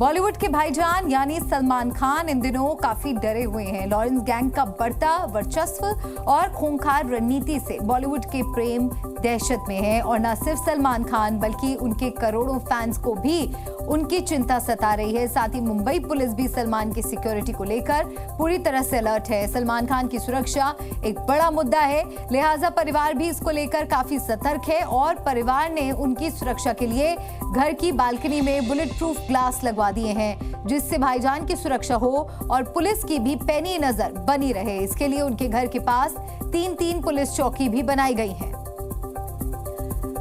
बॉलीवुड के भाईजान यानी सलमान खान इन दिनों काफी डरे हुए हैं। लॉरेंस गैंग का बढ़ता वर्चस्व और खूंखार रणनीति से बॉलीवुड के प्रेम दहशत में है और न सिर्फ सलमान खान बल्कि उनके करोड़ों फैंस को भी उनकी चिंता सता रही है। साथ ही मुंबई पुलिस भी सलमान की सिक्योरिटी को लेकर पूरी तरह से अलर्ट है। सलमान खान की सुरक्षा एक बड़ा मुद्दा है, लिहाजा परिवार भी इसको लेकर काफी सतर्क है और परिवार ने उनकी सुरक्षा के लिए घर की बालकनी में बुलेट प्रूफ ग्लास लगवा दिए हैं, जिससे भाईजान की सुरक्षा हो और पुलिस की भी पैनी नजर बनी रहे। इसके लिए उनके घर के पास 3-3 पुलिस चौकी भी बनाई गई हैं।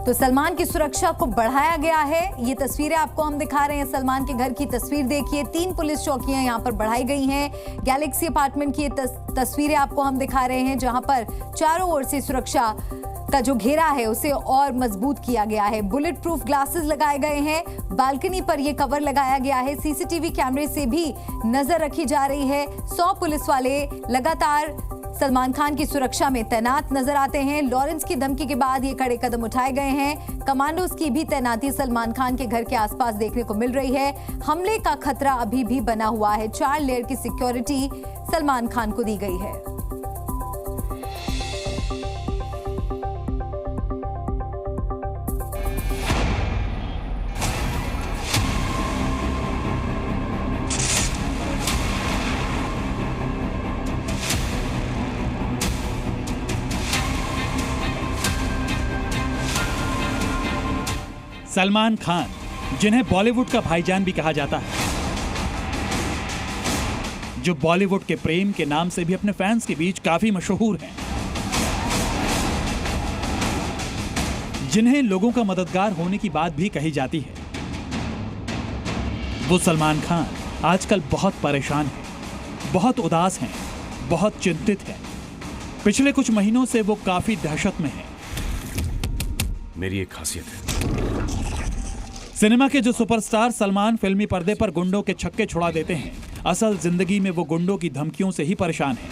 तो सलमान की सुरक्षा को बढ़ाया गया है। ये तस्वीरें आपको हम दिखा रहे हैं, सलमान के घर की तस्वीर देखिए। 3 पुलिस चौकियां यहां पर बढ़ाई गई हैं। गैलेक्सी अपार्टमेंट की ये तस्वीरें आपको हम दिखा रहे हैं, जहां पर चारों ओर से सुरक्षा का जो घेरा है उसे और मजबूत किया गया है। बुलेट प्रूफ ग्लासेस लगाए गए हैं, बालकनी पर यह कवर लगाया गया है। सीसीटीवी कैमरे से भी नजर रखी जा रही है। 100 पुलिस वाले लगातार सलमान खान की सुरक्षा में तैनात नजर आते हैं। लॉरेंस की धमकी के बाद ये कड़े कदम उठाए गए हैं। कमांडोज की भी तैनाती सलमान खान के घर के आसपास देखने को मिल रही है। हमले का खतरा अभी भी बना हुआ है। 4 लेयर की सिक्योरिटी सलमान खान को दी गई है। सलमान खान, जिन्हें बॉलीवुड का भाईजान भी कहा जाता है, जो बॉलीवुड के प्रेम के नाम से भी अपने फैंस के बीच काफी मशहूर हैं, जिन्हें लोगों का मददगार होने की बात भी कही जाती है, वो सलमान खान आजकल बहुत परेशान हैं, बहुत उदास हैं, बहुत चिंतित हैं। पिछले कुछ महीनों से वो काफी दहशत में हैं। मेरी एक खासियत है। सिनेमा के जो सुपरस्टार सलमान फिल्मी पर्दे पर गुंडों के छक्के छुड़ा देते हैं, असल जिंदगी में वो गुंडों की धमकियों से ही परेशान हैं।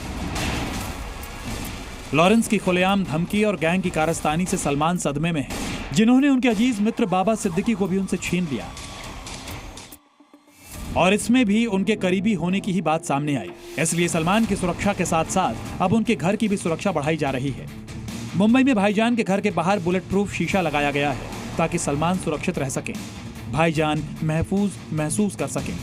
लॉरेंस की खुलेआम धमकी और गैंग की कारस्तानी से सलमान सदमे में है, जिन्होंने उनके अजीज मित्र बाबा सिद्दीकी को भी उनसे छीन लिया और इसमें भी उनके करीबी होने की ही बात सामने आई। इसलिए सलमान की सुरक्षा के साथ साथ अब उनके घर की भी सुरक्षा बढ़ाई जा रही है। मुंबई में भाईजान के घर के बाहर बुलेट प्रूफ शीशा लगाया गया है ताकि सलमान सुरक्षित रह सकें, भाईजान महफूज महसूस कर सकें।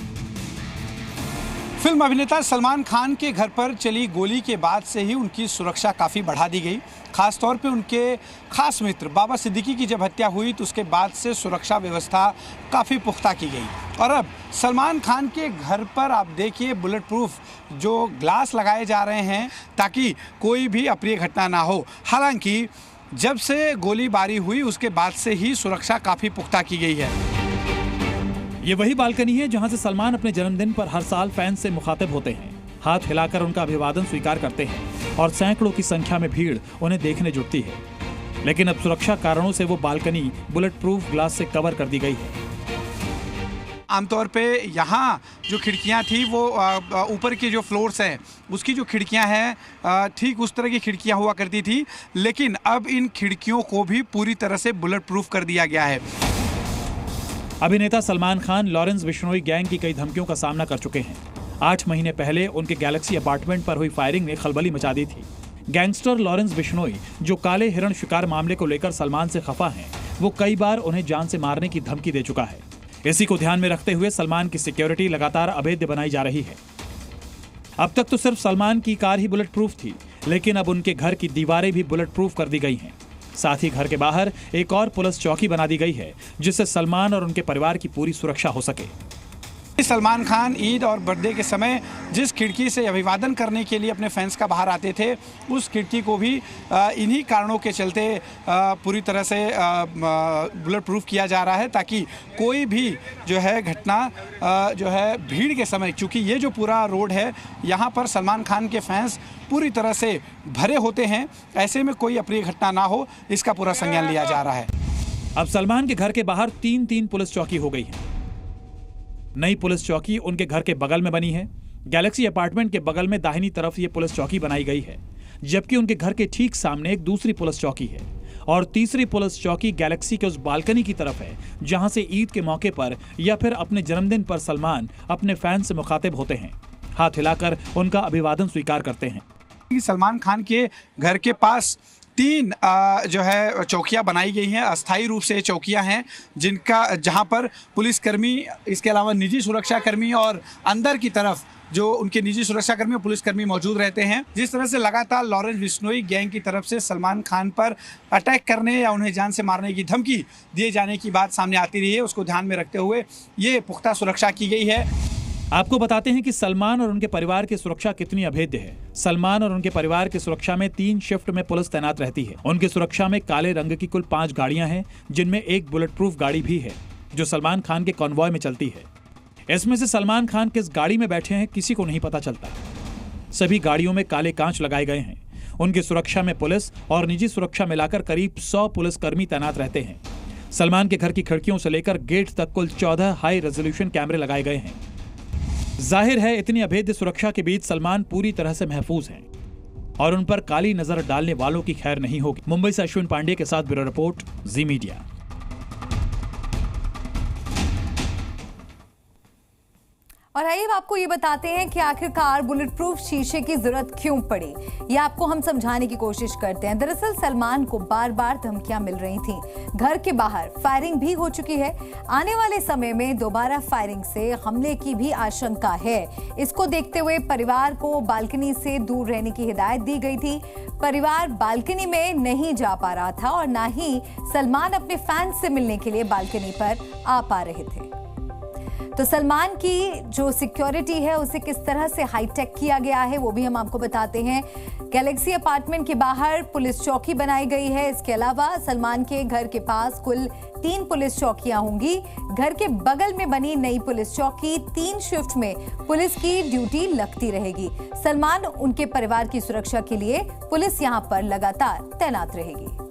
फिल्म अभिनेता सलमान खान के घर पर चली गोली के बाद से ही उनकी सुरक्षा काफ़ी बढ़ा दी गई। खासतौर पे उनके खास मित्र बाबा सिद्दीकी की जब हत्या हुई तो उसके बाद से सुरक्षा व्यवस्था काफ़ी पुख्ता की गई और अब सलमान खान के घर पर आप देखिए बुलेट प्रूफ जो ग्लास लगाए जा रहे हैं ताकि कोई भी अप्रिय घटना ना हो। हालांकि जब से गोलीबारी हुई उसके बाद से ही सुरक्षा काफ़ी पुख्ता की गई है। ये वही बालकनी है जहां से सलमान अपने जन्मदिन पर हर साल फैंस से मुखातिब होते हैं, हाथ हिलाकर उनका अभिवादन स्वीकार करते हैं और सैकड़ों की संख्या में भीड़ उन्हें देखने जुटती है। लेकिन अब सुरक्षा कारणों से वो बालकनी बुलेट प्रूफ ग्लास से कवर कर दी गई है। आमतौर पे यहाँ जो खिड़कियाँ थी वो ऊपर की जो फ्लोर्स हैं उसकी जो खिड़कियाँ हैं ठीक उस तरह की खिड़कियाँ हुआ करती थी, लेकिन अब इन खिड़कियों को भी पूरी तरह से बुलेट प्रूफ कर दिया गया है। अभिनेता सलमान खान लॉरेंस बिश्नोई गैंग की कई धमकियों का सामना कर चुके हैं। 8 महीने पहले उनके गैलेक्सी अपार्टमेंट पर हुई फायरिंग ने खलबली मचा दी थी। गैंगस्टर लॉरेंस बिश्नोई, जो काले हिरण शिकार मामले को लेकर सलमान से खफा हैं, वो कई बार उन्हें जान से मारने की धमकी दे चुका है। इसी को ध्यान में रखते हुए सलमान की सिक्योरिटी लगातार अभेद्य बनाई जा रही है। अब तक तो सिर्फ सलमान की कार ही बुलेट प्रूफ थी, लेकिन अब उनके घर की दीवारें भी बुलेट प्रूफ कर दी गई हैं। साथ ही घर के बाहर एक और पुलिस चौकी बना दी गई है, जिससे सलमान और उनके परिवार की पूरी सुरक्षा हो सके। सलमान खान ईद और बर्थडे के समय जिस खिड़की से अभिवादन करने के लिए अपने फैंस का बाहर आते थे, उस खिड़की को भी इन्हीं कारणों के चलते पूरी तरह से बुलेट प्रूफ किया जा रहा है ताकि कोई भी जो है घटना जो है भीड़ के समय, क्योंकि ये जो पूरा रोड है यहाँ पर सलमान खान के फैंस पूरी तरह से भरे होते हैं, ऐसे में कोई अप्रिय घटना ना हो इसका पूरा संज्ञान लिया जा रहा है। अब सलमान के घर के बाहर 3-3 पुलिस चौकी हो गई है। नई पुलिस चौकी उनके घर के बगल में बनी है। गैलेक्सी अपार्टमेंट के बगल में दाहिनी तरफ ये पुलिस चौकी बनाई गई है, जबकि उनके घर के ठीक सामने एक दूसरी पुलिस चौकी है और तीसरी पुलिस चौकी गैलेक्सी के उस बालकनी की तरफ है जहां से ईद के मौके पर या फिर अपने जन्मदिन पर सलमान अपने फैन से मुखातिब होते हैं, हाथ हिलाकर उनका अभिवादन स्वीकार करते हैं। सलमान खान के घर के पास 3 जो है चौकियां बनाई गई हैं, अस्थायी रूप से चौकियां हैं जहां पर पुलिसकर्मी, इसके अलावा निजी सुरक्षाकर्मी और अंदर की तरफ जो उनके निजी सुरक्षाकर्मी और पुलिसकर्मी मौजूद रहते हैं। जिस तरह से लगातार लॉरेंस बिश्नोई गैंग की तरफ से सलमान खान पर अटैक करने या उन्हें जान से मारने की धमकी दिए जाने की बात सामने आती रही है, उसको ध्यान में रखते हुए ये पुख्ता सुरक्षा की गई है। आपको बताते हैं कि सलमान और उनके परिवार की सुरक्षा कितनी अभेद्य है। सलमान और उनके परिवार की सुरक्षा में 3 शिफ्ट में पुलिस तैनात रहती है। उनकी सुरक्षा में काले रंग की कुल 5 गाड़ियां हैं, जिनमें एक बुलेट प्रूफ गाड़ी भी है जो सलमान खान के कॉन्वॉय में चलती है। इसमें से सलमान खान किस गाड़ी में बैठे हैं किसी को नहीं पता चलता। सभी गाड़ियों में काले कांच लगाए गए हैं। उनकी सुरक्षा में पुलिस और निजी सुरक्षा मिलाकर करीब 100 पुलिसकर्मी तैनात रहते हैं। सलमान के घर की खिड़कियों से लेकर गेट तक कुल 14 हाई रेजोल्यूशन कैमरे लगाए गए हैं। जाहिर है इतनी अभेद्य सुरक्षा के बीच सलमान पूरी तरह से महफूज हैं और उन पर काली नजर डालने वालों की खैर नहीं होगी। मुंबई से अश्विन पांडे के साथ ब्यूरो रिपोर्ट, जी मीडिया। और आइए आपको ये बताते हैं कि आखिरकार बुलेट प्रूफ शीशे की जरूरत क्यों पड़ी। ये आपको हम समझाने की कोशिश करते हैं। दरअसल सलमान को बार बार धमकियां मिल रही थीं। घर के बाहर फायरिंग भी हो चुकी है। आने वाले समय में दोबारा फायरिंग से हमले की भी आशंका है। इसको देखते हुए परिवार को बालकनी से दूर रहने की हिदायत दी गई थी। परिवार बालकनी में नहीं जा पा रहा था और ना ही सलमान अपने फैंस से मिलने के लिए बालकनी पर आ पा रहे थे। तो सलमान की जो सिक्योरिटी है उसे किस तरह से हाईटेक किया गया है वो भी हम आपको बताते हैं। गैलेक्सी अपार्टमेंट के बाहर पुलिस चौकी बनाई गई है। इसके अलावा सलमान के घर के पास कुल 3 पुलिस चौकियां होंगी। घर के बगल में बनी नई पुलिस चौकी 3 शिफ्ट में पुलिस की ड्यूटी लगती रहेगी। सलमान उनके परिवार की सुरक्षा के लिए पुलिस यहां पर लगातार तैनात रहेगी।